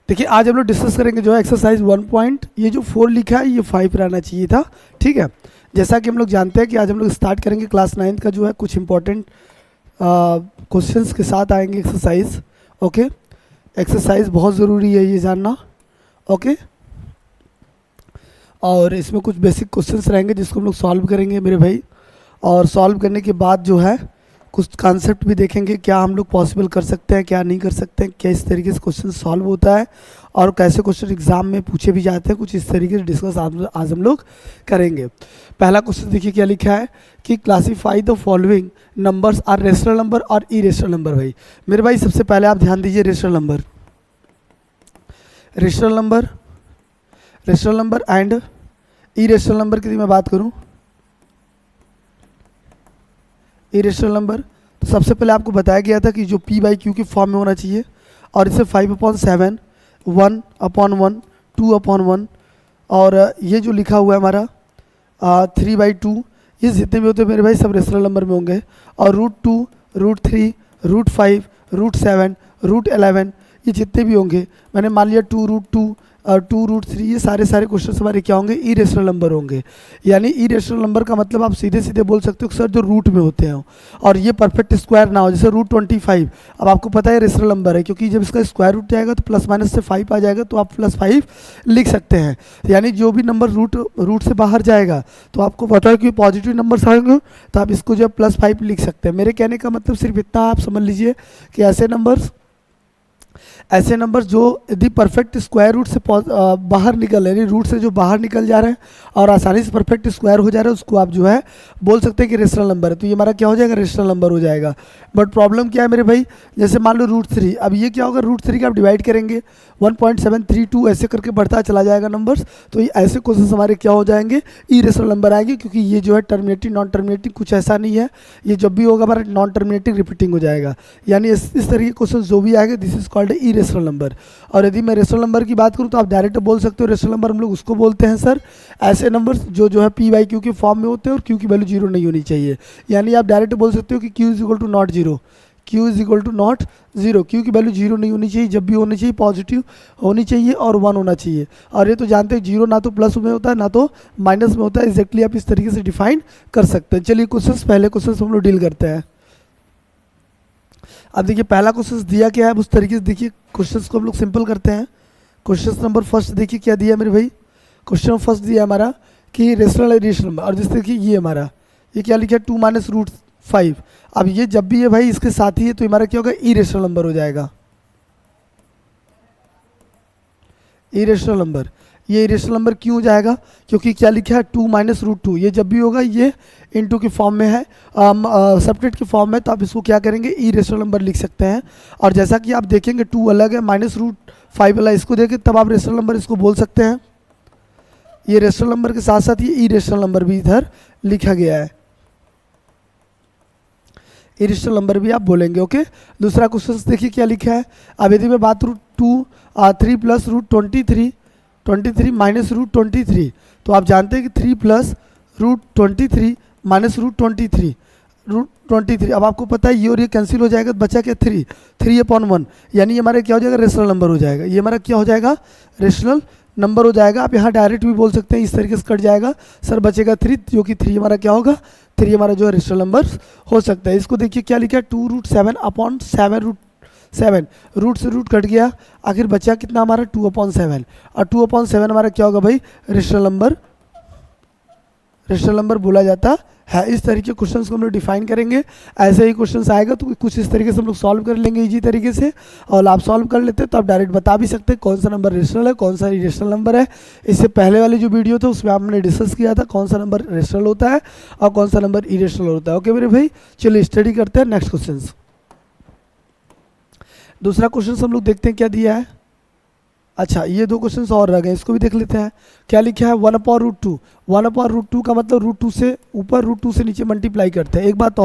देखिए आज हम लोग डिस्कस करेंगे जो है एक्सरसाइज 1 पॉइंट, ये जो 4 लिखा है ये 5 रहना चाहिए था। ठीक है, जैसा कि हम लोग जानते हैं कि आज हम लोग स्टार्ट करेंगे क्लास 9 का जो है कुछ इंपॉर्टेंट क्वेश्चंस के साथ आएंगे एक्सरसाइज। ओके, एक्सरसाइज बहुत ज़रूरी है ये जानना। ओके, और इसमें कुछ बेसिक क्वेश्चंस रहेंगे जिसको हम लोग सॉल्व करेंगे मेरे भाई, और सॉल्व करने के बाद जो है कुछ कॉन्सेप्ट भी देखेंगे, क्या हम लोग पॉसिबल कर सकते हैं, क्या नहीं कर सकते हैं, क्या इस तरीके से क्वेश्चन सॉल्व होता है और कैसे क्वेश्चन एग्जाम में पूछे भी जाते हैं, कुछ इस तरीके से डिस्कस आज हम लोग करेंगे। पहला क्वेश्चन देखिए क्या लिखा है कि classify the following numbers are rational number और इरेशनल नंबर। भाई मेरे भाई सबसे पहले आप ध्यान दीजिए, rational number, rational number, rational number and irrational number की मैं बात करूं, इरेशनल नंबर, तो सबसे पहले आपको बताया गया था कि जो p बाई क्यू के फॉर्म में होना चाहिए और इसे 5/7, 1/1, 2/1 और ये जो लिखा हुआ है हमारा 3/2, ये जितने भी होते हैं मेरे भाई सब रेशनल नंबर में होंगे। और √2, √3, √5, √7, √11 ये जितने भी होंगे, मैंने मान लिया 2√2 और 2√3, ये सारे क्वेश्चन हमारे क्या होंगे, इरेशनल नंबर होंगे। यानी इरेशनल नंबर का मतलब आप सीधे सीधे बोल सकते हो कि सर जो रूट में होते हैं और ये परफेक्ट स्क्वायर ना हो, जैसे √25 अब आपको पता है रेशनल नंबर है क्योंकि जब इसका स्क्वायर रूट जाएगा तो प्लस माइनस से 5 आ जाएगा, तो आप +5 लिख सकते हैं। यानी जो भी नंबर रूट से बाहर जाएगा तो आपको पता है कि पॉजिटिव नंबर आएंगे तो आप इसको जो +5 लिख सकते हैं। मेरे कहने का मतलब सिर्फ इतना आप समझ लीजिए कि ऐसे नंबर जो यदि परफेक्ट स्क्वायर रूट से बाहर निकल, यानी रूट से जो बाहर निकल जा रहे हैं और आसानी से परफेक्ट स्क्वायर हो जा रहे हैं, उसको आप जो है बोल सकते हैं कि रेशनल नंबर है। तो ये हमारा क्या हो जाएगा, रेशनल नंबर हो जाएगा। बट प्रॉब्लम क्या है मेरे भाई, जैसे मान लो √3, अब ये क्या होगा, √3 का आप डिवाइड करेंगे 1.732 ऐसे करके बढ़ता चला जाएगा नंबर्स, तो ये ऐसे क्वेश्चन हमारे क्या हो जाएंगे, इरेशनल नंबर आएंगे, क्योंकि ये जो है टर्मिनेटिंग नॉन टर्मिनेटिंग कुछ ऐसा नहीं है, ये जब भी होगा हमारा नॉन टर्मिनेटिंग रिपीटिंग हो जाएगा। यानी इस तरीके के क्वेश्चन जो भी आएंगे this is called irrational number. और यदि मैं रेशनल नंबर की बात करूं तो आप डायरेक्ट बोल सकते हो, रेशनल नंबर हम लोग उसको बोलते हैं सर ऐसे नंबर्स जो है p बाई क्यू के फॉर्म में होते हैं और q की वैल्यू 0 नहीं होनी चाहिए। यानी आप डायरेक्ट बोल सकते हो कि q is equal to not 0, q is equal to not 0, q की वैल्यू 0 नहीं होनी चाहिए, जब भी होनी चाहिए पॉजिटिव होनी चाहिए और 1 होना चाहिए। और ये तो जानते हैं 0 ना तो प्लस में होता है ना तो माइनस में होता है, एग्जैक्टली आप इस तरीके से डिफाइन कर सकते हैं। चलिए क्वेश्चन, पहले क्वेश्चन हम लोग डील करते हैं। अब देखिए पहला क्वेश्चन दिया क्या है, उस तरीके से देखिए क्वेश्चंस को हम लोग सिंपल करते हैं। क्वेश्चन नंबर फर्स्ट देखिए क्या दिया मेरे भाई, क्वेश्चन फर्स्ट दिया हमारा कि रेशनल इरेशनल नंबर, और जैसे देखिए ये हमारा ये क्या लिखा है 2 - √5। अब ये जब भी है भाई इसके साथ ही है तो हमारा क्या होगा, इरेशनल नंबर हो जाएगा, इरेशनल नंबर। ये इरेशनल नंबर क्यों हो जाएगा, क्योंकि क्या लिखा है 2 - √2, ये जब भी होगा ये इनटू के फॉर्म में है, सेपरेट के फॉर्म में, तो आप इसको क्या करेंगे, इरेशनल नंबर लिख सकते हैं। और जैसा कि आप देखेंगे 2 अलग है, -√5 वाला इसको देखें तब आप रेशनल नंबर इसको बोल सकते हैं। ये रेशनल नंबर के साथ साथ ये इरेशनल नंबर भी इधर लिखा गया है, इरेशनल नंबर भी आप बोलेंगे। ओके, दूसरा क्वेश्चन देखिए क्या लिखा है। अब यदि मैं बात करूँ 3 + √23 -√23, तो आप जानते हैं कि 3 + √23 -√23 √23, अब आपको पता है ये और ये कैंसिल हो जाएगा, तो बचा क्या 3/1, यानी ये हमारा क्या हो जाएगा, रेशनल नंबर हो जाएगा। ये हमारा क्या हो जाएगा, रेशनल नंबर हो जाएगा। आप यहाँ डायरेक्ट भी बोल सकते हैं, इस तरीके से कट जाएगा सर, बचेगा 3, जो कि 3 हमारा क्या होगा, 3 हमारा जो है रेशनल नंबर हो सकता है। इसको देखिए क्या लिखा है 2√7/7, रूट से रूट कट गया, आखिर बचा कितना हमारा 2/7, और 2/7 हमारा क्या होगा भाई, रेशनल नंबर बोला जाता है। इस तरीके के क्वेश्चंस को हम लोग डिफाइन करेंगे। ऐसे ही क्वेश्चंस आएगा तो कुछ इस तरीके से हम लोग सॉल्व कर लेंगे इजी तरीके से, और आप सॉल्व कर लेते हैं तो आप डायरेक्ट बता भी सकते हैं कौन सा नंबर रेशनल है, कौन सा इरेशनल नंबर है। इससे पहले वाली जो वीडियो था उसमें हमने डिस्कस किया था कौन सा नंबर रेशनल होता है और कौन सा नंबर इरेशनल होता है। ओके मेरे भाई, चलिए स्टडी करते हैं नेक्स्ट क्वेश्चन। दूसरा क्वेश्चन हम लोग देखते हैं क्या दिया है। अच्छा, ये 2 क्वेश्चन और रह गए, इसको भी देख लेते हैं। क्या लिखा है 1/√2, 1/√2 का मतलब √2 से ऊपर √2 से नीचे मल्टीप्लाई करते हैं। एक बात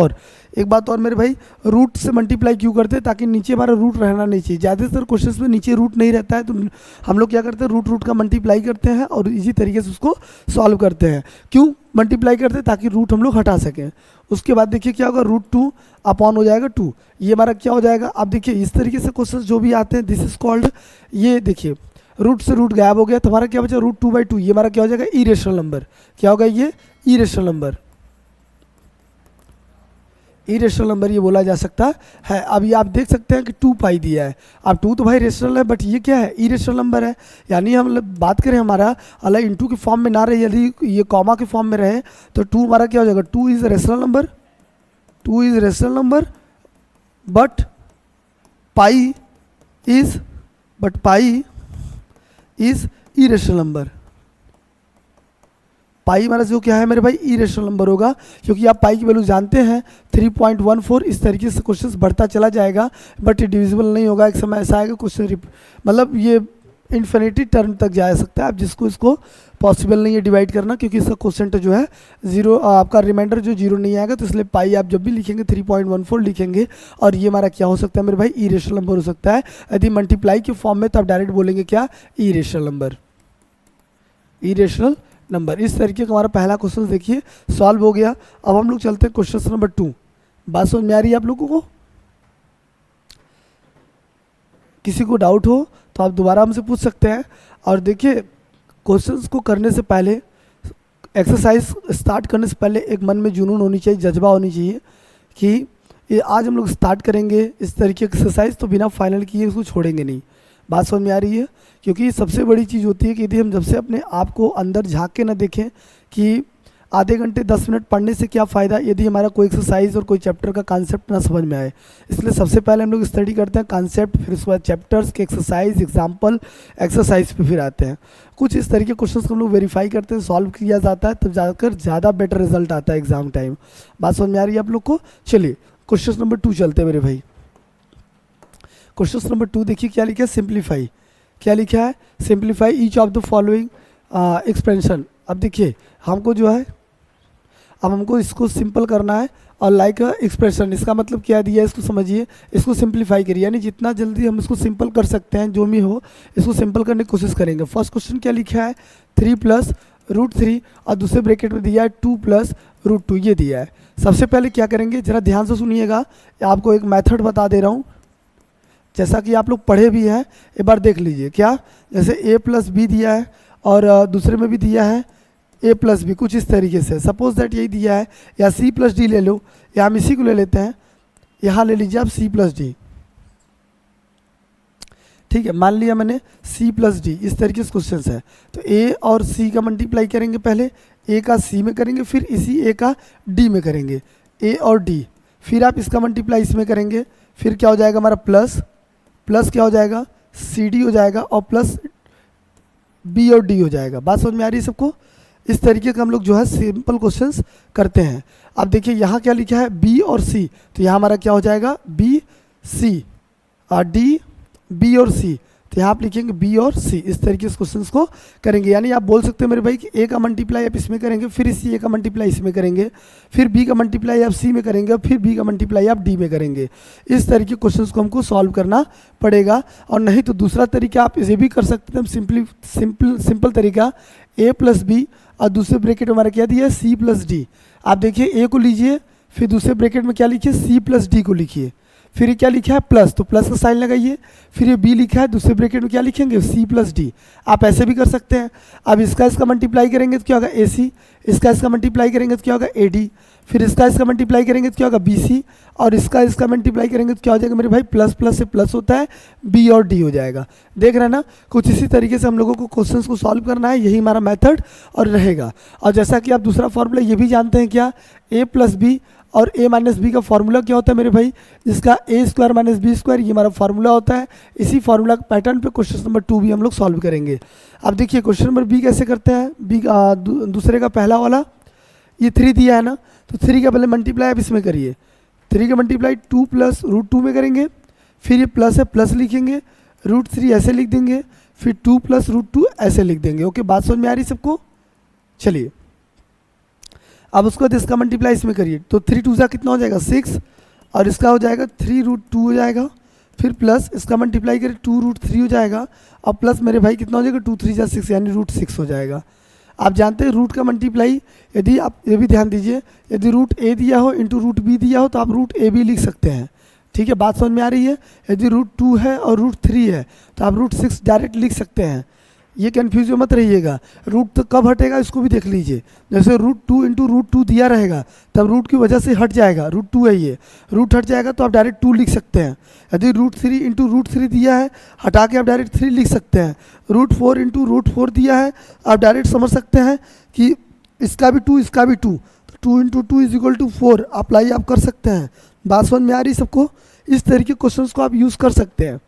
और मेरे भाई, रूट से मल्टीप्लाई क्यों करते हैं, ताकि नीचे हमारा रूट रहना नहीं चाहिए। ज़्यादातर क्वेश्चंस में नीचे रूट नहीं रहता है, तो हम लोग क्या करते हैं, रूट का मल्टीप्लाई करते हैं और इजी तरीके से उसको सॉल्व करते हैं। क्यों, मल्टीप्लाई करते हैं ताकि रूट हम लोग हटा सकें। उसके बाद देखिए क्या होगा, √2 अपॉन हो जाएगा 2, ये हमारा क्या हो जाएगा। अब देखिए इस तरीके से क्वेश्चन जो भी आते हैं दिस इज कॉल्ड, ये देखिए रूट से रूट गायब हो गया तो हमारा क्या बचा √2/2, ये हमारा क्या हो जाएगा इरेशनल नंबर। क्या होगा ये इरेशनल नंबर, इरेशनल नंबर ये बोला जा सकता है। अब ये आप देख सकते हैं कि 2 पाई दिया है। अब 2 तो भाई रेशनल है बट ये क्या है इरेशनल नंबर है, यानी हम बात करें हमारा अलग इंटू के फॉर्म में ना रहे, यदि ये कॉमा के फॉर्म में रहे तो 2 हमारा क्या हो जाएगा 2 is rational number, 2 is rational number but pi is irrational number. Pi हमारा जो क्या है मेरे भाई इरेशनल नंबर होगा, क्योंकि आप पाई की वैल्यू जानते हैं 3.14। इस तरीके से क्वेश्चन बढ़ता चला जाएगा बट ये डिविजिबल नहीं होगा। एक समय ऐसा आएगा क्वेश्चन मतलब ये इन्फिनिटी टर्म तक जा सकता है, आप जिसको इसको पॉसिबल नहीं है डिवाइड करना, क्योंकि इसका क्वेश्चन जो है 0 आपका रिमाइंडर जो 0 नहीं आएगा, तो इसलिए पाई आप जब भी लिखेंगे 3.14 लिखेंगे और ये हमारा क्या हो सकता है मेरे भाई इरेशनल नंबर हो सकता है। यदि मल्टीप्लाई के फॉर्म में तो आप डायरेक्ट बोलेंगे क्या इरेशनल नंबर, इरेशनल नंबर। इस तरीके का हमारा पहला क्वेश्चन देखिए सॉल्व हो गया। अब हम लोग चलते हैं क्वेश्चन नंबर 2। बात समझ में आ रही है आप लोगों को? किसी को डाउट हो तो आप दोबारा हमसे पूछ सकते हैं। और देखिए क्वेश्चंस को करने से पहले, एक्सरसाइज स्टार्ट करने से पहले एक मन में जुनून होनी चाहिए, जज्बा होनी चाहिए कि ये आज हम लोग स्टार्ट करेंगे इस तरीके की एक्सरसाइज, तो बिना फाइनल किए इसको छोड़ेंगे नहीं। बात समझ में आ रही है? क्योंकि सबसे बड़ी चीज़ होती है कि यदि हम जब से अपने आप को अंदर झांक के ना देखें कि आधे घंटे 10 मिनट पढ़ने से क्या फ़ायदा यदि हमारा कोई एक्सरसाइज और कोई चैप्टर का कॉन्सेप्ट ना समझ में आए। इसलिए सबसे पहले हम लोग स्टडी करते हैं कॉन्सेप्ट, फिर उसके बाद चैप्टर्स के एक्सरसाइज, एग्जाम्पल, एक्सरसाइज पे फिर आते हैं। कुछ इस तरीके क्वेश्चन को हम लोग वेरीफाई करते हैं, सॉल्व किया जाता है, तब जाकर ज़्यादा बेटर रिजल्ट आता है एग्जाम टाइम। बात समझ में आ रही है आप लोग को? चलिए क्वेश्चन नंबर 2 चलते हैं मेरे भाई। क्वेश्चन नंबर 2 देखिए क्या लिखा है, सिंप्लीफाई। क्या लिखा है, simplify each of the following expansion. अब देखिए हमको जो है, अब हमको इसको सिंपल करना है और लाइक एक्सप्रेशन, इसका मतलब क्या दिया है इसको समझिए, इसको सिंप्लीफाई करिए, यानी जितना जल्दी हम इसको सिंपल कर सकते हैं जो भी हो इसको सिंपल करने की कोशिश करेंगे। फर्स्ट क्वेश्चन क्या लिखा है 3 + √3 और दूसरे ब्रैकेट में दिया है 2 + √2, ये दिया है। सबसे पहले क्या करेंगे जरा ध्यान से सुनिएगा, आपको एक मेथड बता दे रहा हूँ जैसा कि आप लोग पढ़े भी हैं, एक बार देख लीजिए। क्या, जैसे a + b दिया है और दूसरे में भी दिया है a + b, कुछ इस तरीके से। सपोज दैट यही दिया है, या c + d ले लो, या हम इसी को ले लेते हैं, यहाँ ले लीजिए आप c + d, ठीक है। मान लिया मैंने c + d, इस तरीके से क्वेश्चन है। तो a और c का मल्टीप्लाई करेंगे, पहले a का c में करेंगे, फिर इसी a का d में करेंगे, a और d, फिर आप इसका मल्टीप्लाई इसमें करेंगे, फिर क्या हो जाएगा हमारा प्लस क्या हो जाएगा cd हो जाएगा और प्लस b और d हो जाएगा। बात समझ में आ रही है सबको? इस तरीके का हम लोग जो है सिंपल क्वेश्चंस करते हैं। अब देखिए यहाँ क्या लिखा है b और c, तो यहाँ हमारा क्या हो जाएगा b c और d b और c, तो यहाँ आप लिखेंगे b और c। इस तरीके से क्वेश्चंस को करेंगे, यानी आप बोल सकते हैं मेरे भाई कि a का मल्टीप्लाई आप इसमें करेंगे, फिर इसी a का मल्टीप्लाई इसमें करेंगे, फिर b का मल्टीप्लाई आप c में करेंगे, फिर b का मल्टीप्लाई आप d में करेंगे। इस तरीके क्वेश्चंस को हमको सॉल्व करना पड़ेगा। और नहीं तो दूसरा तरीका आप इसे भी कर सकते हैं, सिंपल तरीका a + b और दूसरे ब्रैकेट में हमारा क्या दिया है c + d। आप देखिए a को लीजिए, फिर दूसरे ब्रैकेट में क्या लिखिए c + d को लिखिए, फिर ये क्या लिखा है प्लस, तो प्लस का साइन लगाइए, फिर ये b लिखा है, दूसरे ब्रैकेट में क्या लिखेंगे c + d। आप ऐसे भी कर सकते हैं। अब इसका मल्टीप्लाई करेंगे तो क्या होगा ac, इसका मल्टीप्लाई करेंगे तो क्या होगा ad, फिर इसका मल्टीप्लाई करेंगे तो क्या होगा bc, और इसका मल्टीप्लाई करेंगे तो क्या हो जाएगा मेरे भाई प्लस से प्लस होता है b और d हो जाएगा। देख रहे हैं ना, कुछ इसी तरीके से हम लोगों को क्वेश्चंस को सॉल्व करना है, यही हमारा मेथड और रहेगा। और जैसा कि आप दूसरा फॉर्मूला ये भी जानते हैं क्या, a + b और a - b का फार्मूला क्या होता है मेरे भाई, जिसका a² - b², ये हमारा फार्मूला होता है। इसी फार्मूला के पैटर्न पे क्वेश्चन नंबर 2 भी हम लोग सॉल्व करेंगे। अब देखिए क्वेश्चन नंबर b कैसे करते हैं, b दूसरे का पहला वाला, ये 3 दिया है ना, तो 3 का पहले मल्टीप्लाई आप इसमें करिए, 3 का मल्टीप्लाई 2 + √2 में करेंगे, फिर ये प्लस है प्लस लिखेंगे, √3 ऐसे लिख देंगे, फिर 2 + √2 ऐसे लिख देंगे। ओके, बात समझ में आ रही सबको? चलिए अब उसके बाद इसका मल्टीप्लाई इसमें करिए, तो 3 × 2 कितना हो जाएगा 6, और इसका हो जाएगा 3√2 हो जाएगा, फिर प्लस इसका मल्टीप्लाई करिए 2√3 हो जाएगा, और प्लस मेरे भाई कितना हो जाएगा 2 × 3 = 6, यानी √6 हो जाएगा। आप जानते हैं रूट का मल्टीप्लाई, यदि आप ये भी ध्यान दीजिए, यदि रूट ए दिया हो इंटू रूट बी दिया हो तो आप रूट ए भी लिख सकते हैं। ठीक है, बात समझ में आ रही है। यदि रूट 2 है और रूट 3 है तो आप रूट 6 डायरेक्ट लिख सकते हैं। ये कन्फ्यूज मत रहिएगा। रूट तो कब हटेगा इसको भी देख लीजिए। जैसे रूट 2 इंटू रूट 2 दिया रहेगा तब रूट की वजह से हट जाएगा, रूट 2 है ये, रूट हट जाएगा तो आप डायरेक्ट 2 लिख सकते हैं। यदि रूट 3 इंटू रूट 3 दिया है, हटा के आप डायरेक्ट 3 लिख सकते हैं। रूट 4 इंटू रूट 4 दिया है, आप डायरेक्ट समझ सकते हैं कि इसका भी 2 इसका भी 2, तो 2 into 2 is equal to 4 apply आप कर सकते हैं। बात समझ में आ रही सबको? इस तरीके के क्वेश्चंस को आप यूज़ कर सकते हैं।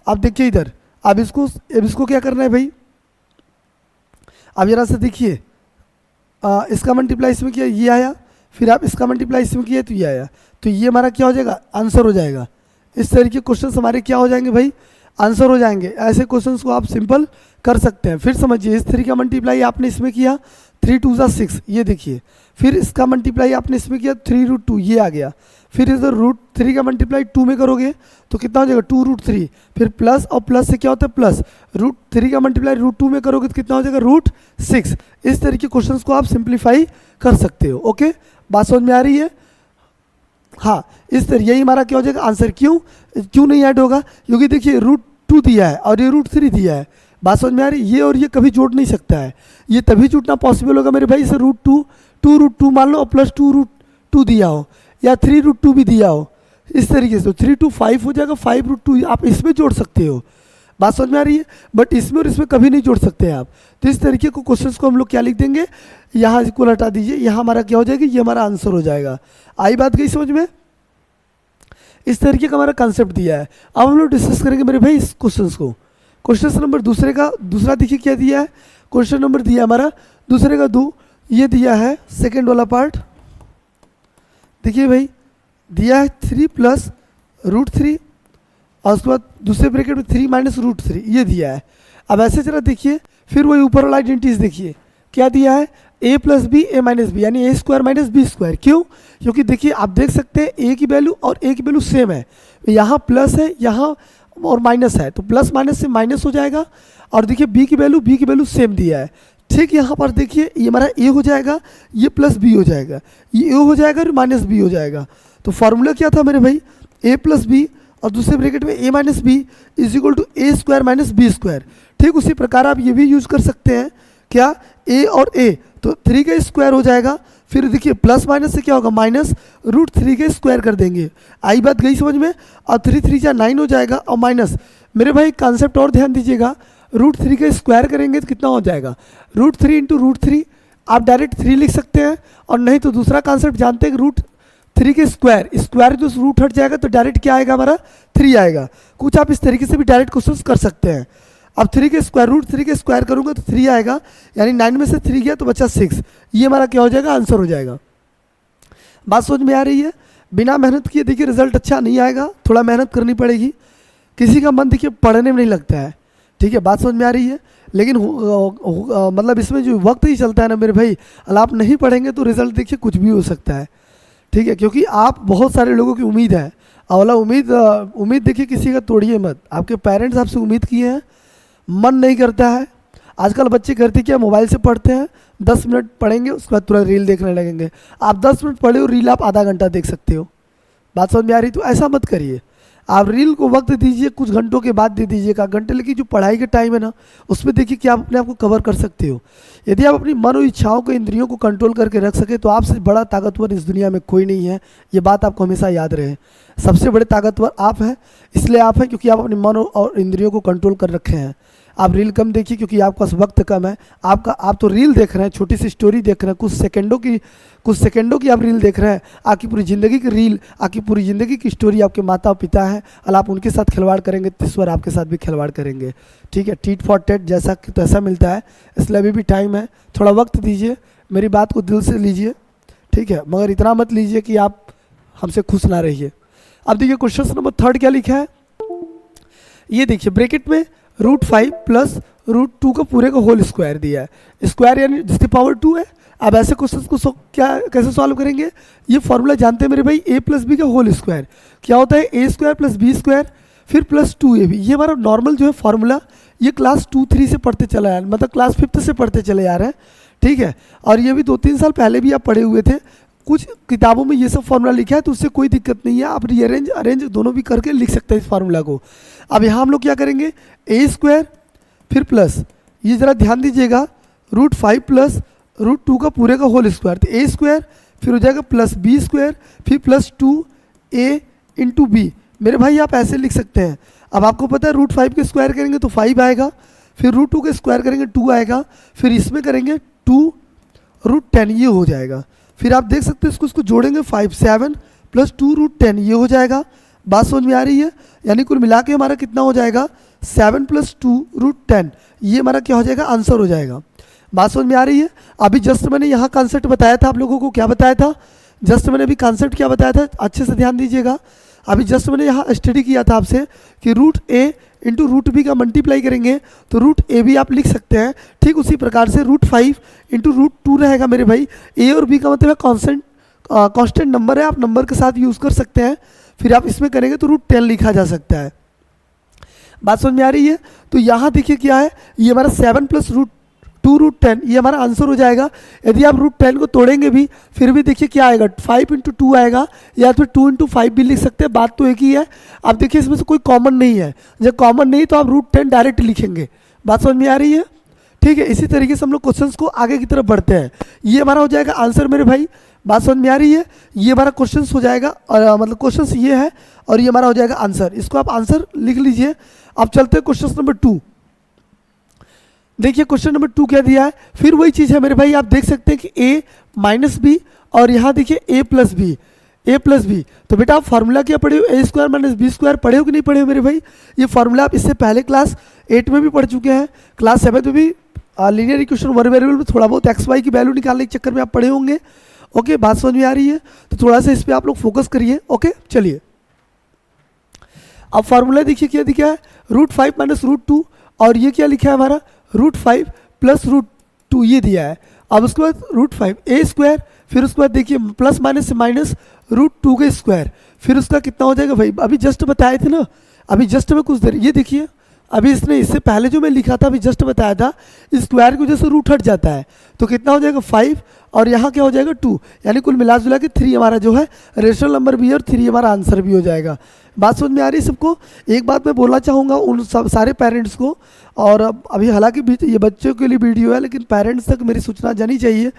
आप देखिए इधर, अब इसको क्या करना है भाई, अब जरा से देखिए, इसका मल्टीप्लाई इसमें किया ये आया, फिर आप इसका मल्टीप्लाई इसमें किया तो ये आया, तो ये हमारा क्या हो जाएगा, आंसर हो जाएगा। इस तरीके के क्वेश्चंस हमारे क्या हो जाएंगे भाई, आंसर हो जाएंगे। ऐसे क्वेश्चंस को आप सिंपल कर सकते हैं। फिर समझिए, इस तरीके का मल्टीप्लाई आपने इसमें किया 3 2 ज़ा 6, ये देखिए। फिर इसका मल्टीप्लाई आपने इसमें किया 3 रूट 2, ये आ गया। फिर इधर रूट 3 का मल्टीप्लाई 2 में करोगे तो कितना हो जाएगा, 2 रूट 3। फिर प्लस, और प्लस से क्या होता है प्लस, रूट 3 का मल्टीप्लाई रूट 2 में करोगे तो कितना हो जाएगा, रूट 6। इस तरीके के क्वेश्चंस को आप सिंप्लीफाई कर सकते हो। ओके, बात समझ में आ रही है? हाँ, इस तरह यही हमारा क्या हो जाएगा आंसर। क्यों नहीं ऐड होगा, क्योंकि देखिए रूट 2 दिया है और ये रूट 3 दिया है। बात समझ में आ रही है? ये और ये कभी जोड़ नहीं सकता है, ये तभी जुड़ना पॉसिबल होगा मेरे भाई से रूट 2 रूट 2 मान लो और प्लस 2 रूट 2 दिया हो, या 3 रूट 2 भी दिया हो, इस तरीके से तो 3 2 5 हो जाएगा, 5 रूट 2 आप इसमें जोड़ सकते हो। बात समझ में आ रही है? बट इसमें और इसमें कभी नहीं जोड़ सकते हैं आप। तो इस तरीके को क्वेश्चंस को हम लोग क्या लिख देंगे, यहाँ इक्वल हटा दीजिए, यहाँ हमारा क्या हो जाएगा, ये हमारा आंसर हो जाएगा। आई बात गई समझ में? इस तरीके का हमारा कंसेप्ट दिया है। अब हम लोग डिस्कस करेंगे मेरे भाई इस क्वेश्चंस को। क्वेश्चन नंबर दूसरा देखिए क्या दिया है, क्वेश्चन नंबर दिया हमारा दूसरे का 2, ये दिया है सेकेंड वाला पार्ट। देखिए भाई, दिया है 3 प्लस रूट 3 और उसके बाद दूसरे ब्रैकेट में 3 माइनस रूट 3, ये दिया है। अब ऐसे जरा देखिए, फिर वही ऊपर वाला आइडेंटिटीज देखिए क्या दिया है, a plus B A minus B, यानी A square minus B square. क्यों? क्योंकि देखिए आप देख सकते हैं ए की वैल्यू और ए की वैल्यू सेम है, यहाँ प्लस है यहाँ और माइनस है, तो प्लस माइनस से माइनस हो जाएगा। और देखिए बी की वैल्यू सेम दिया है। ठीक, यहाँ पर देखिए ये हमारा ए हो जाएगा, ये प्लस बी हो जाएगा, ये ए हो जाएगा और माइनस बी हो जाएगा। तो फॉर्मूला क्या था मेरे भाई, ए प्लस बी और दूसरे ब्रैकेट में a minus b is equal to a square minus B square. ठीक, उसी प्रकार आप ये भी यूज़ कर सकते हैं, क्या, ए और ए, तो 3 का स्क्वायर हो जाएगा। फिर देखिए प्लस माइनस से क्या होगा, माइनस रूट 3 का स्क्वायर कर देंगे। आई बात गई समझ में? और 3 3 जा 9 हो जाएगा और माइनस, मेरे भाई कंसेप्ट और ध्यान दीजिएगा, रूट 3 का स्क्वायर करेंगे तो कितना हो जाएगा, रूट 3 इंटू रूट 3, आप डायरेक्ट 3 लिख सकते हैं। और नहीं तो दूसरा कॉन्सेप्ट जानते हैं कि रूट 3 के स्क्वायर जो रूट हट जाएगा तो डायरेक्ट क्या आएगा हमारा, 3 आएगा। कुछ आप इस तरीके से भी डायरेक्ट क्वेश्चन कर सकते हैं। अब 3 के स्क्वायर, रूट 3 के स्क्वायर करूँगा तो 3 आएगा, यानी 9 में से 3 गया तो बचा 6, ये हमारा क्या हो जाएगा, आंसर हो जाएगा। बात समझ में आ रही है? बिना मेहनत किए देखिए रिजल्ट अच्छा नहीं आएगा, थोड़ा मेहनत करनी पड़ेगी। किसी का मन देखिए पढ़ने में नहीं लगता है, ठीक है, बात समझ में आ रही है? लेकिन मतलब इसमें जो वक्त ही चलता है ना मेरे भाई, अगर आप नहीं पढ़ेंगे तो रिजल्ट देखिए कुछ भी हो सकता है। ठीक है, क्योंकि आप बहुत सारे लोगों की उम्मीद है, अवला उम्मीद देखिए किसी का तोड़िए मत। आपके पेरेंट्स आपसे उम्मीद किए हैं, मन नहीं करता है। आजकल बच्चे करते क्या, मोबाइल से पढ़ते हैं, 10 मिनट पढ़ेंगे उसके बाद तुरंत रील देखने लगेंगे। आप 10 मिनट पढ़े हो, रील आप आधा घंटा देख सकते हो। बात समझ में आ रही? तो ऐसा मत करिए, आप रील को वक्त दीजिए, कुछ घंटों के बाद दे दीजिएगा घंटे, लेकिन जो पढ़ाई के टाइम है ना उसमें देखिए कि आप अपने आप को कवर कर सकते हो। यदि आप अपनी मन और इच्छाओं को, इंद्रियों को कंट्रोल करके रख सके तो आपसे बड़ा ताकतवर इस दुनिया में कोई नहीं है। ये बात आपको हमेशा याद रहे, सबसे बड़े ताकतवर आप हैं। इसलिए आप हैं क्योंकि आप अपने मन और इंद्रियों को कंट्रोल कर रखे हैं। आप रील कम देखिए क्योंकि आपके पास वक्त कम है। आप तो रील देख रहे हैं, छोटी सी स्टोरी देख रहे हैं, कुछ सेकंडों की आप रील देख रहे हैं। आपकी पूरी ज़िंदगी की रील, आपकी पूरी ज़िंदगी की स्टोरी आपके माता और पिता हैं, और आप उनके साथ खिलवाड़ करेंगे तो ईश्वर आपके साथ भी खिलवाड़ करेंगे। ठीक है, टीट फॉर टेट जैसा तैसा मिलता है। इसलिए अभी भी टाइम है, थोड़ा वक्त दीजिए, मेरी बात को दिल से लीजिए, ठीक है, मगर इतना मत लीजिए कि आप हमसे खुश ना रहिए। अब देखिए क्वेश्चन नंबर 3 क्या लिखा है, ये देखिए ब्रैकेट में √5 प्लस √2 का पूरे का होल स्क्वायर दिया है। स्क्वायर यानी जिसकी पावर 2 है। अब ऐसे क्वेश्चन को कैसे सॉल्व करेंगे, ये फॉर्मूला जानते हैं मेरे भाई, a प्लस बी का होल स्क्वायर क्या होता है, a square plus B square. फिर प्लस 2ab, ये हमारा नॉर्मल जो है फार्मूला, ये क्लास 2-3 से पढ़ते चला है, मतलब क्लास 5th से पढ़ते चले जा रहे हैं, ठीक है। और ये भी 2-3 साल पहले भी आप पढ़े हुए थे, कुछ किताबों में ये सब फार्मूला लिखा है, तो उससे कोई दिक्कत नहीं है, आप रीअरेंज अरेंज दोनों भी करके लिख सकते हैं इस फार्मूला को। अब यहाँ हम लोग क्या करेंगे, a² फिर प्लस, ये ज़रा ध्यान दीजिएगा, √5 प्लस √2 का पूरे का होल स्क्वायर, तो a² फिर हो जाएगा प्लस b² फिर प्लस 2a इंटू बी। मेरे भाई आप ऐसे लिख सकते हैं। अब आपको पता है √5 के स्क्वायर करेंगे तो 5 आएगा, फिर √2 के स्क्वायर करेंगे 2 आएगा, फिर इसमें करेंगे 2√10, ये हो जाएगा। फिर आप देख सकते हैं इसको जोड़ेंगे 5 7 प्लस 2√10, ये हो जाएगा। बात समझ में आ रही है? यानी कुल मिला के हमारा कितना हो जाएगा, 7 प्लस 2√10, ये हमारा क्या हो जाएगा, आंसर हो जाएगा। बात समझ में आ रही है? अभी जस्ट मैंने यहाँ कॉन्सेप्ट बताया था आप लोगों को, क्या बताया था, जस्ट मैंने अभी कॉन्सेप्ट क्या बताया था, अच्छे से ध्यान दीजिएगा। अभी जस्ट मैंने यहाँ स्टडी किया था आपसे कि √a इंटू √b का मल्टीप्लाई करेंगे तो √ab आप लिख सकते हैं। ठीक उसी प्रकार से √5 इंटू √2 रहेगा मेरे भाई। a और b का मतलब है कांस्टेंट नंबर है, आप नंबर के साथ यूज़ कर सकते हैं। फिर आप इसमें करेंगे तो √10 लिखा जा सकता है। बात समझ में आ रही है? तो यहाँ देखिए क्या है, ये हमारा 7 प्लस √2√10, ये हमारा आंसर हो जाएगा। यदि आप √10 को तोड़ेंगे भी फिर भी देखिए क्या आएगा, 5 इंटू 2 आएगा, या फिर 2 इंटू 5 भी लिख सकते हैं, बात तो एक ही है। अब देखिए इसमें से कोई कॉमन नहीं है, जब कॉमन नहीं तो आप √10 डायरेक्ट लिखेंगे। बात समझ में आ रही है? ठीक है, इसी तरीके से हम लोग क्वेश्चंस को आगे की तरफ बढ़ते हैं। ये हमारा हो जाएगा आंसर मेरे भाई। बात समझ में आ रही है? ये हमारा क्वेश्चंस हो जाएगा, और मतलब क्वेश्चंस ये है और ये हमारा हो जाएगा आंसर। इसको आप आंसर लिख लीजिए। अब चलते हैं क्वेश्चन नंबर 2। देखिए क्वेश्चन नंबर 2 क्या दिया है, फिर वही चीज़ है मेरे भाई। आप देख सकते हैं कि a माइनस बी, और यहाँ देखिए a प्लस बी। तो बेटा आप फार्मूला क्या पढ़े हो, a² माइनस b² पढ़े हो कि नहीं पढ़े हो मेरे भाई? ये फार्मूला आप इससे पहले क्लास 8 में भी पढ़ चुके हैं, क्लास 7 में भी लीनियर इक्वेशन वन वेरिएबल में थोड़ा बहुत एक्स वाई की वैल्यू निकालने के चक्कर में आप पढ़े होंगे। ओके, बात समझ में आ रही है? तो थोड़ा सा इस पर आप लोग फोकस करिए। ओके चलिए, अब फार्मूला देखिए क्या दिखा है, √5 माइनस √2, और ये क्या लिखा है हमारा, √5 प्लस √2 ये दिया है। अब उसके बाद √5 a², फिर उसके बाद देखिए प्लस माइनस से माइनस √2 का स्क्वायर, फिर उसका कितना हो जाएगा भाई, अभी जस्ट बताए थे ना, अभी जस्ट में कुछ देर, ये देखिए अभी इसने इससे पहले जो मैं लिखा था अभी जस्ट बताया था, स्क्वायर की वजह से रूट हट जाता है, तो कितना हो जाएगा 5, और यहाँ क्या हो जाएगा 2, यानी कुल मिला जुला के 3 हमारा जो है रेशनल नंबर भी है और 3 हमारा आंसर भी हो जाएगा। बात समझ में आ रही है सबको? एक बात मैं बोलना चाहूँगा उन सब सारे पेरेंट्स को, और अभी हालांकि ये बच्चों के लिए वीडियो है, लेकिन पेरेंट्स तक मेरी सूचना जानी चाहिए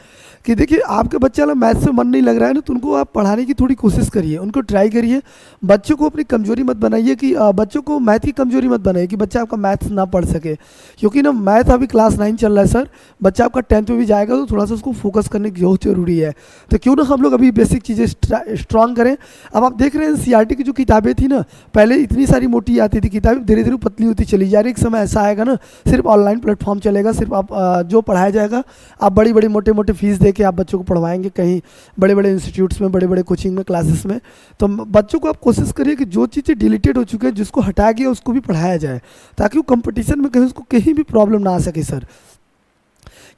कि देखिए आपके बच्चे वाला मैथ्स में मन नहीं लग रहा है ना, तो उनको आप पढ़ाने की थोड़ी कोशिश करिए, उनको ट्राई करिए। बच्चों को अपनी कमजोरी मत बनाइए कि बच्चों को मैथ की कमजोरी मत बनाइए कि बच्चा आपका मैथ्स ना पढ़ सके, क्योंकि ना मैथ अभी क्लास 9 चल रहा है सर, बच्चा आपका 10th में भी जाएगा तो थोड़ा सा उसको फोकस करने की बहुत जरूरी है। तो क्यों ना हम लोग अभी बेसिक चीज़ें स्ट्रॉन्ग करें। अब आप देख रहे हैं NCERT की जो किताबें थी ना, पहले इतनी सारी मोटी आती थी किताबें, धीरे धीरे पतली होती चली जा रही। एक समय ऐसा आएगा ना सिर्फ ऑनलाइन प्लेटफॉर्म चलेगा, सिर्फ आप जो पढ़ाया जाएगा, आप बड़ी बड़ी मोटे मोटे फीस दे के आप बच्चों को पढ़वाएंगे कहीं बड़े बड़े इंस्टीट्यूट्स में, बड़े बड़े कोचिंग में, क्लासेस में। तो बच्चों को आप कोशिश करिए कि जो चीज़ें डिलीटेड हो चुके हैं, जिसको हटाया गया उसको भी पढ़ाया जाए, ताकि वो कंपटीशन में कहीं उसको कहीं भी प्रॉब्लम ना आ सके सर।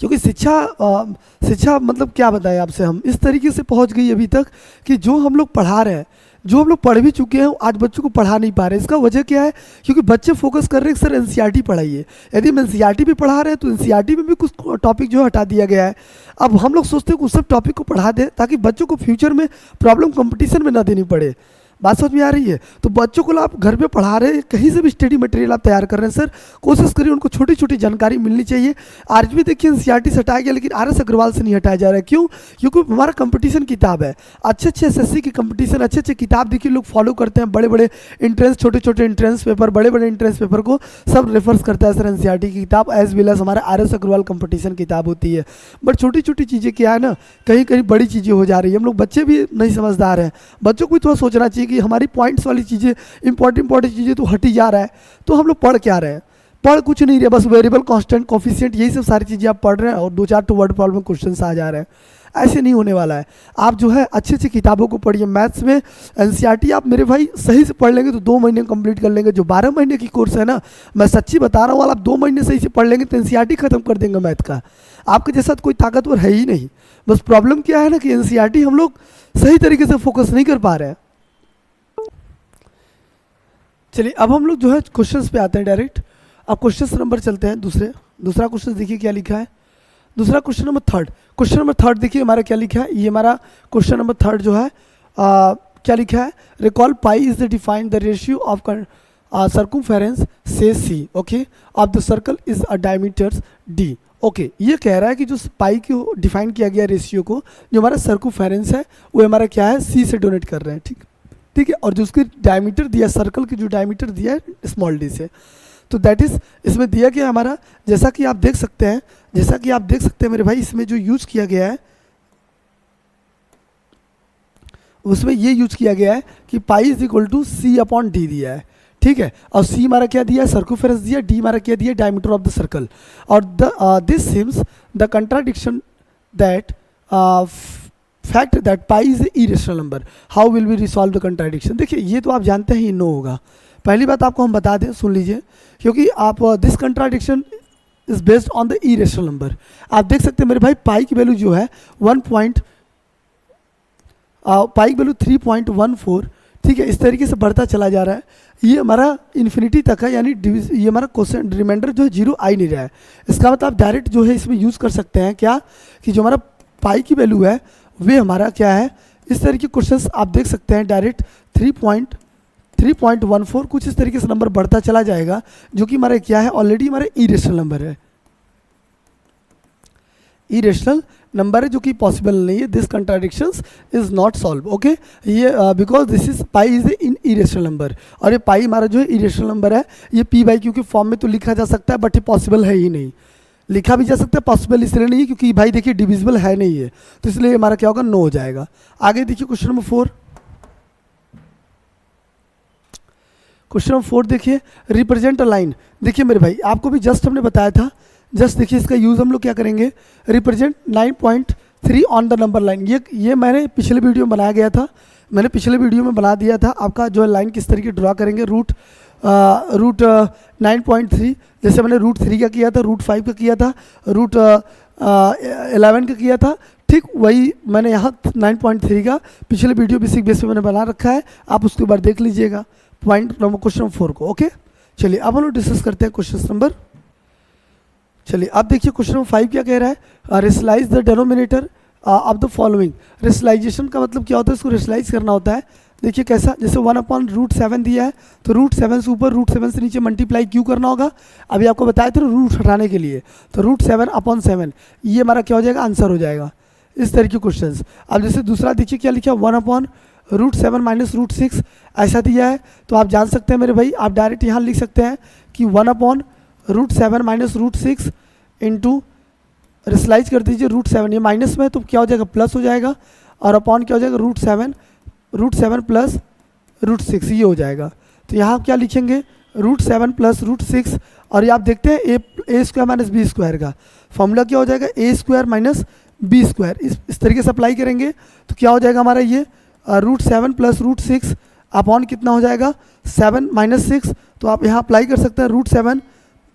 क्योंकि शिक्षा मतलब क्या बताएं आपसे, हम इस तरीके से पहुंच गई अभी तक कि जो हम लोग पढ़ा रहे हैं, जो हम लोग पढ़ भी चुके हैं, आज बच्चों को पढ़ा नहीं पा रहे। इसका वजह क्या है? क्योंकि बच्चे फोकस कर रहे हैं सर NCERT पढ़ाइए। यदि हम NCERT भी पढ़ा रहे हैं तो NCERT में भी कुछ टॉपिक जो है हटा दिया गया है। अब हम लोग सोचते हैं कि उस सब टॉपिक को पढ़ा दें ताकि बच्चों को फ्यूचर में प्रॉब्लम कंपटीशन में ना देनी पड़े। बात समझ में आ रही है? तो बच्चों को आप घर पे पढ़ा रहे हैं, कहीं से भी स्टडी मटेरियल आप तैयार कर रहे हैं सर, कोशिश करिए उनको छोटी छोटी जानकारी मिलनी चाहिए। आज भी देखिए NCERT से हटाया गया, लेकिन RS अग्रवाल से नहीं हटाया जा रहा है। क्यों? क्योंकि हमारा कंपटीशन किताब है, अच्छे SSC की कंपटीशन, अच्छे किताब देखिए लोग फॉलो करते हैं। बड़े बड़े इंट्रेंस, छोटे छोटे इंट्रेंस पेपर, बड़े बड़े इंट्रेंस पेपर को सब रेफर्स करता है सर NCERT की किताब, एज वेल एज हमारा RS अग्रवाल कंपटीशन किताब होती है। बट छोटी छोटी चीज़ें क्या है ना, कहीं कहीं बड़ी चीज़ें हो जा रही है। हम लोग बच्चे भी नहीं समझदार हैं, बच्चों को भी थोड़ा सोचना चाहिए कि हमारी पॉइंट्स वाली चीज़ें, इंपॉर्टेंट चीज़ें तो हटी जा रहा है, तो हम लोग पढ़ क्या रहे हैं? पढ़ कुछ नहीं रहे, बस वेरिएबल, कांस्टेंट, कोफिशिएंट, यही सब सारी चीज़ें आप पढ़ रहे हैं और 2-4 टू वर्ड प्रॉब्लम क्वेश्चन आ जा रहे हैं। ऐसे नहीं होने वाला है। आप जो है अच्छी अच्छी किताबों को पढ़िए। मैथ्स में NCERT आप मेरे भाई सही से पढ़ लेंगे तो 2 महीने कंप्लीट कर लेंगे। जो 12 महीने की कोर्स है ना, मैं सच्ची बता रहा हूँ, आप 2 महीने सही से पढ़ लेंगे तो NCERT खत्म कर देंगे मैथ का। आपके जैसा कोई ताकतवर है ही नहीं। बस प्रॉब्लम क्या है ना कि NCERT हम लोग सही तरीके से फोकस नहीं कर पा रहे हैं। चलिए अब हम लोग जो है क्वेश्चंस पे आते हैं डायरेक्ट। अब क्वेश्चन नंबर चलते हैं दूसरा क्वेश्चन देखिए क्या लिखा है। दूसरा क्वेश्चन नंबर थर्ड देखिए हमारा क्या लिखा है। ये हमारा क्वेश्चन नंबर थर्ड जो है क्या लिखा है, recall pi is the define the ratio of circumference से C okay of the circle is a diameters D. Okay ये कह रहा है कि जो पाई को डिफाइन किया गया रेशियो को, जो हमारा सर्कमफेरेंस है वो हमारा क्या है, सी से डोनेट कर रहे हैं। ठीक है, और जो उसकी डायमीटर दिया, सर्कल की जो डायमीटर दिया है स्मॉल डी से, तो दैट इज इसमें दिया गया हमारा, जैसा कि आप देख सकते हैं मेरे भाई, इसमें जो यूज किया गया है उसमें ये यूज किया गया है कि pi is equal to C upon D दिया है। ठीक है, और सी हमारा क्या दिया है, सर्कमफेरेंस दिया, डी हमारा क्या दिया, डायमीटर ऑफ द सर्कल। और this seems the contradiction that fact that pi is irrational number, how will we resolve the contradiction. देखिए ये तो आप जानते हैं, ये नो होगा। पहली बात आपको हम बता दें, सुन लीजिए, क्योंकि आप this contradiction is based on the irrational number. आप देख सकते हैं मेरे भाई, पाई की वैल्यू जो है पाई की वैल्यू 3.14, ठीक है, इस तरीके से बढ़ता चला जा रहा है। ये हमारा इन्फिनिटी तक है, यानी ये हमारा क्वेश्चन रिमाइंडर जो है 0 आ ही नहीं रहा है। इसका मतलब आप डायरेक्ट जो है इसमें यूज़ कर सकते हैं क्या, कि जो हमारा पाई की वैल्यू है वे हमारा क्या है, इस तरीके के क्वेश्चंस आप देख सकते हैं डायरेक्ट 3.14 कुछ इस तरीके से नंबर बढ़ता चला जाएगा, जो कि हमारा क्या है, ऑलरेडी हमारा इरेशनल नंबर है, इरेशनल नंबर है, जो कि पॉसिबल नहीं है। This contradictions is not solve okay, ये because this is pi is in irrational number, और ये पाई हमारा जो है इरेशनल नंबर है। ये पी बाई क्यू के फॉर्म में तो लिखा जा सकता है, बट ये पॉसिबल है ही नहीं। लिखा भी जा सकता है, पॉसिबल इसलिए नहीं है क्योंकि भाई देखिए डिविजिबल है नहीं है, तो इसलिए हमारा क्या होगा, नो हो जाएगा। आगे देखिए क्वेश्चन नंबर 4, देखिए, रिप्रेजेंट अ लाइन। देखिए मेरे भाई, आपको भी जस्ट हमने बताया था, जस्ट देखिए इसका यूज़ हम लोग क्या करेंगे, represent 9.3 on the number line. ये मैंने पिछले वीडियो में बनाया गया था, मैंने पिछले वीडियो में बना दिया था आपका जो है लाइन किस तरीके ड्रा करेंगे। रूट 9.3, जैसे मैंने रूट 3 का किया था, रूट 5 का किया था, रूट 11 का किया था, ठीक वही मैंने यहाँ 9.3 का पिछले वीडियो बेसिक बेस पे मैंने बना रखा है, आप उसके बाद देख लीजिएगा क्वेश्चन नंबर 4 को। ओके चलिए अब हम लोग डिस्कस करते हैं क्वेश्चन नंबर। चलिए अब देखिए क्वेश्चन नंबर 5 क्या कह रहा है, rationalise the denominator of the following. Rationalisation का मतलब क्या होता है, इसको रेशनलाइज करना होता है। देखिए कैसा, जैसे 1/√7 दिया है, तो √7 से ऊपर √7 से नीचे मल्टीप्लाई क्यों करना होगा, अभी आपको बताया था रूट हटाने के लिए, तो √7/7 ये हमारा क्या हो जाएगा, आंसर हो जाएगा। इस तरीके के क्वेश्चन। अब जैसे दूसरा देखिए क्या लिखा है, 1/√7 माइनस √6 ऐसा दिया है, तो आप जान सकते हैं मेरे भाई, आप डायरेक्ट यहाँ लिख सकते हैं कि 1/√7 माइनस √6 इंटू रेशनलाइज कर दीजिए √7, ये माइनस में है तो क्या हो जाएगा, प्लस हो जाएगा, और अपॉन क्या हो जाएगा, √7 प्लस √6 ये हो जाएगा। तो यहाँ आप क्या लिखेंगे, √7 प्लस √6, और ये आप देखते हैं ए स्क्वायर माइनस बी स्क्वायर का फॉर्मूला क्या हो जाएगा, ए स्क्वायर माइनस बी स्क्वायर। इस तरीके से अप्लाई करेंगे तो क्या हो जाएगा हमारा ये √7 प्लस √6 अपॉन कितना हो जाएगा, 7 माइनस 6, तो आप यहाँ अप्लाई कर सकते हैं √7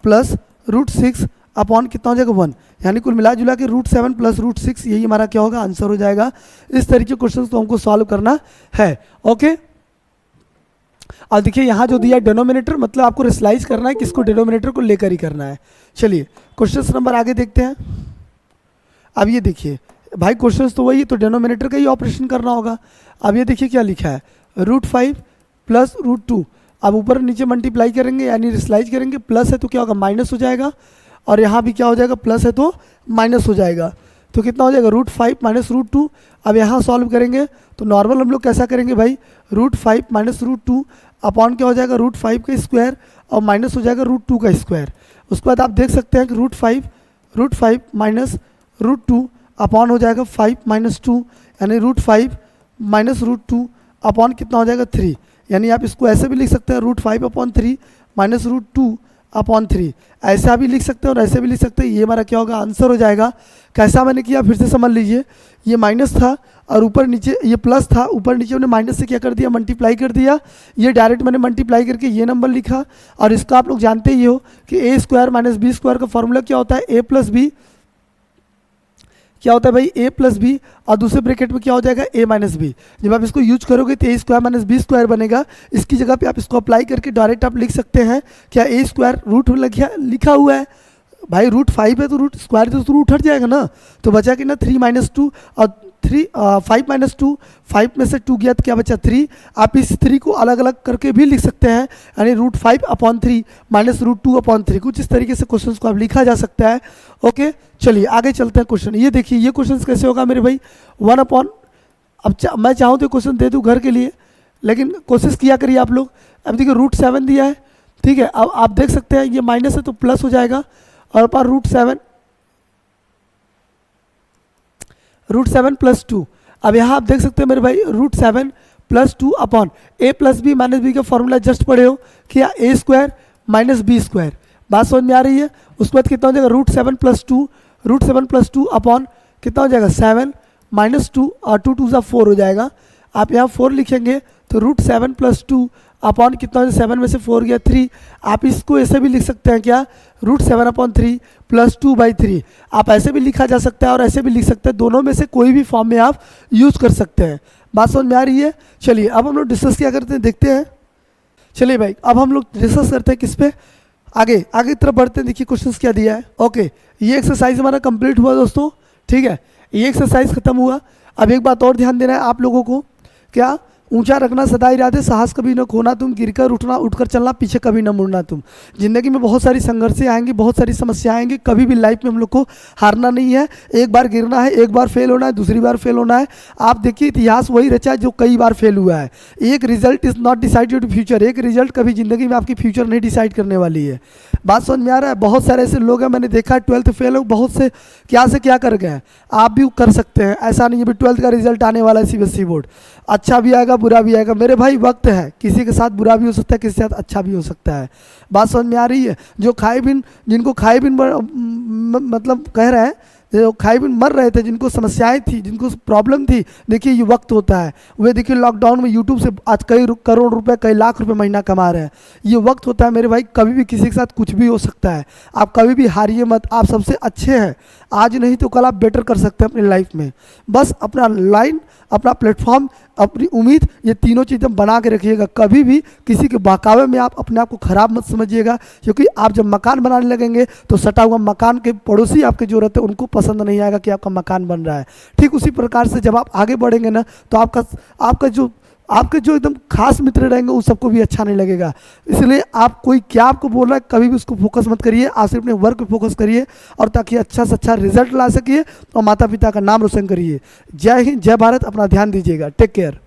प्लस √6 अपॉन कितना हो जाएगा 1, यानी कुल मिला जुला के √7 प्लस √6 यही हमारा क्या होगा, आंसर हो जाएगा। इस तरीके के क्वेश्चन तो हमको सॉल्व करना है। ओके और देखिए यहाँ जो दिया डिनोमिनेटर, मतलब आपको रेशनलाइज करना है, किसको, डिनोमिनेटर को लेकर ही करना है। चलिए क्वेश्चन नंबर आगे देखते हैं। अब ये देखिए भाई क्वेश्चन तो वही, तो डिनोमिनेटर का ही ऑपरेशन करना होगा। अब ये देखिए क्या लिखा है, √5 प्लस √2, अब ऊपर नीचे मल्टीप्लाई करेंगे यानी रेशनलाइज करेंगे, प्लस है तो क्या होगा, माइनस हो जाएगा, और यहाँ भी क्या हो जाएगा, प्लस है तो माइनस हो जाएगा, तो कितना हो जाएगा, √5 माइनस √2। अब यहाँ सॉल्व करेंगे तो नॉर्मल हम लोग कैसा करेंगे भाई, √5 माइनस √2 अपॉन क्या हो जाएगा, √5 का स्क्वायर, और माइनस हो जाएगा √2 का स्क्वायर। उसके बाद आप देख सकते हैं कि √5 माइनस √2 अपॉन हो जाएगा 5 माइनस 2, यानी √5 माइनस √2 अपॉन कितना हो जाएगा 3, यानी आप इसको ऐसे भी लिख सकते हैं √5/3 माइनस √2/3, ऐसा भी लिख सकते हैं और ऐसे भी लिख सकते हैं। ये हमारा क्या होगा, आंसर हो जाएगा। कैसा मैंने किया फिर से समझ लीजिए, ये माइनस था और ऊपर नीचे ये प्लस था, ऊपर नीचे हमने माइनस से क्या कर दिया, मल्टीप्लाई कर दिया। ये डायरेक्ट मैंने मल्टीप्लाई करके ये नंबर लिखा, और इसका आप लोग जानते ही हो कि ए स्क्वायर माइनस बी स्क्वायर का फॉर्मूला क्या होता है, ए प्लस बी क्या होता है भाई ए प्लस बी, और दूसरे ब्रैकेट में क्या हो जाएगा ए माइनस बी। जब आप इसको यूज करोगे तो ए स्क्वायर माइनस बी स्क्वायर बनेगा। इसकी जगह पे आप इसको अप्लाई करके डायरेक्ट आप लिख सकते हैं क्या ए स्क्वायर रूट में लिखा हुआ है भाई, रूट 5 है तो रूट स्क्वायर तो रूट हट जाएगा ना, तो बचा कि ना 3 माइनस 2 और 5 माइनस 2, 5 में से 2 गया तो क्या बचा 3। आप इस 3 को अलग अलग करके भी लिख सकते हैं, यानी रूट 5/3 माइनस रूट 2/3, कुछ इस तरीके से क्वेश्चन को आप लिखा जा सकता है। ओके चलिए आगे चलते हैं क्वेश्चन। ये देखिए ये क्वेश्चन कैसे होगा मेरे भाई, 1 अब मैं चाहूँ तो क्वेश्चन दे दूँ घर के लिए, लेकिन कोशिश किया करिए आप लोग। अब देखिए रूट 7 दिया है, ठीक है, अब आप देख सकते हैं ये माइनस है तो प्लस हो जाएगा, और पर रूट 7 प्लस 2। अब यहाँ आप देख सकते हैं मेरे भाई रूट 7 प्लस 2 अपॉन ए प्लस बी माइनस बी का फॉर्मूला जस्ट पढ़े हो क्या, ए स्क्वायर माइनस बी स्क्वायर। बात समझ में आ रही है। उसके बाद कितना हो जाएगा रूट 7 प्लस 2 अपॉन कितना हो जाएगा 7 माइनस 2 और 2 2 4 हो जाएगा। आप यहाँ 4 लिखेंगे तो रूट 7 प्लस 2 अपॉन कितना हो जाएगा 7 में से 4 गया 3। आप इसको ऐसे भी लिख सकते हैं क्या, रूट 7/3 प्लस 2/3। आप ऐसे भी लिखा जा सकता है और ऐसे भी लिख सकते हैं, दोनों में से कोई भी फॉर्म में आप यूज कर सकते हैं। बात समझ में आ रही है। चलिए अब हम लोग डिस्कस क्या करते हैं देखते हैं। चलिए भाई अब हम लोग डिस्कस करते हैं किस पे, आगे की तरफ बढ़ते हैं। देखिए क्वेश्चन क्या दिया है। ओके ये एक्सरसाइज हमारा कंप्लीट हुआ दोस्तों, ठीक है, ये एक्सरसाइज खत्म हुआ। अब एक बात और ध्यान देना है आप लोगों को, क्या, ऊंचा रखना सदा इरादे, साहस कभी न खोना तुम, गिरकर उठना उठकर चलना, पीछे कभी न मुड़ना तुम। जिंदगी में बहुत सारी संघर्षें आएंगी, बहुत सारी समस्याएं आएंगी, कभी भी लाइफ में हम लोग को हारना नहीं है। एक बार गिरना है, एक बार फेल होना है, दूसरी बार फेल होना है। आप देखिए इतिहास वही रचा है जो कई बार फेल हुआ है। एक result is not decided future, एक रिजल्ट कभी जिंदगी में आपकी फ्यूचर नहीं डिसाइड करने वाली है। बात समझ में आ रहा है। बहुत सारे ऐसे लोग हैं मैंने देखा है 12th फेल हो, बहुत से क्या कर गए हैं। आप भी कर सकते हैं, ऐसा नहीं है भी 12th का रिजल्ट आने वाला है CBSE बोर्ड, अच्छा भी आएगा बुरा भी आएगा मेरे भाई, वक्त है, किसी के साथ बुरा भी हो सकता है, किसी के साथ अच्छा भी हो सकता है। बात समझ में आ रही है। जिनको खाए बिन मतलब कह रहे हैं, जो खाए बिन मर रहे थे, जिनको समस्याएं थी, जिनको प्रॉब्लम थी, देखिए ये वक्त होता है। वे देखिए लॉकडाउन में यूट्यूब से आज कई करोड़ रुपए कई लाख रुपए महीना कमा रहे हैं। ये वक्त होता है मेरे भाई, कभी भी किसी के साथ कुछ भी हो सकता है। आप कभी भी हारिए मत, आप सबसे अच्छे हैं, आज नहीं तो कल आप बेटर कर सकते हैं अपनी लाइफ में। बस अपना लाइन, अपना प्लेटफॉर्म, अपनी उम्मीद, ये तीनों चीज़ें बना के रखिएगा। कभी भी किसी के बहकावे में आप अपने आप को खराब मत समझिएगा, क्योंकि आप जब मकान बनाने लगेंगे तो सटा हुआ मकान के पड़ोसी आपके जो रहते हैं उनको पसंद नहीं आएगा कि आपका मकान बन रहा है। ठीक उसी प्रकार से जब आप आगे बढ़ेंगे ना तो आपके जो एकदम खास मित्र रहेंगे उन सबको भी अच्छा नहीं लगेगा। इसलिए आप कोई क्या आपको बोल रहा है कभी भी उसको फोकस मत करिए, आप सिर्फ अपने वर्क पे फोकस करिए, और ताकि अच्छा से अच्छा रिजल्ट ला सकिए और माता पिता का नाम रोशन करिए। जय हिंद, जय भारत, अपना ध्यान दीजिएगा, टेक केयर।